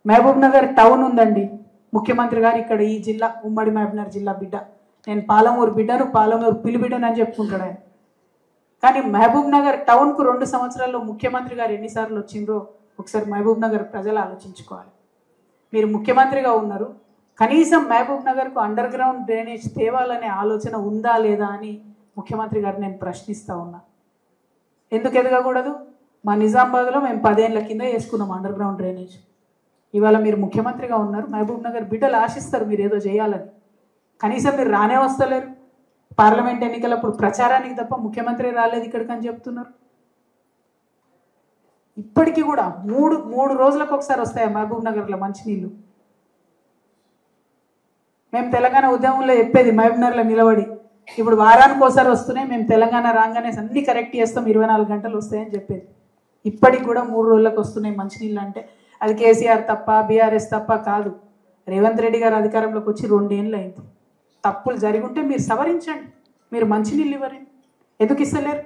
Mahabub Nagar town ఉందండి. ముఖ్యమంత్రి గారు ఇక్కడ ఈ జిల్లా ఉమ్మడి మహబూబ్నగర్ జిల్లా బిడ్డ, నేను పాలమూరు బిడ్డను, పాలమూరు పిల్లి బిడ్డను అని చెప్పుకుంటాడు ఆయన. కానీ మహబూబ్ నగర్ టౌన్కు 2 సంవత్సరాల్లో ముఖ్యమంత్రి గారు ఎన్నిసార్లు వచ్చిండ్రో ఒకసారి మహబూబ్ నగర్ ప్రజలు ఆలోచించుకోవాలి. మీరు ముఖ్యమంత్రిగా ఉన్నారు, కనీసం మహబూబ్ నగర్కు అండర్ గ్రౌండ్ డ్రైనేజ్ తేవాలనే ఆలోచన ఉందా లేదా అని ముఖ్యమంత్రి గారు నేను ప్రశ్నిస్తూ ఉన్నా. ఎందుకు ఎదగకూడదు? మా నిజామాబాద్లో మేము 10 ఏళ్ల కింద వేసుకున్నాం అండర్ గ్రౌండ్ డ్రైనేజ్. ఇవాళ మీరు ముఖ్యమంత్రిగా ఉన్నారు, మహబూబ్ నగర్ బిడ్డలు ఆశిస్తారు మీరు ఏదో చేయాలని. కనీసం మీరు రానే వస్తలేరు. పార్లమెంట్ ఎన్నికలప్పుడు ప్రచారానికి తప్ప ముఖ్యమంత్రి రాలేదు ఇక్కడికి అని చెప్తున్నారు. ఇప్పటికీ కూడా మూడు రోజులకు ఒకసారి వస్తాయి మహబూబ్ నగర్లో మంచినీళ్ళు. మేము తెలంగాణ ఉద్యమంలో చెప్పేది మహబూబ్ నగర్లో నిలబడి, ఇప్పుడు వారానికి ఒకసారి వస్తున్నాయి, మేము తెలంగాణ రాగానే అన్ని కరెక్ట్ చేస్తాం, 24 గంటలు వస్తాయని చెప్పేది. ఇప్పటికి కూడా 3 రోజులకు వస్తున్నాయి మంచినీళ్ళు. అంటే అది కేసీఆర్ తప్ప, బీఆర్ఎస్ తప్ప కాదు, రేవంత్ రెడ్డి గారు అధికారంలోకి వచ్చి 2 ఏళ్ళు అయింది. తప్పులు జరిగి ఉంటే మీరు సవరించండి. మీరు మంచినీళ్ళు ఇవ్వరు, ఎందుకు ఇస్తలేరు?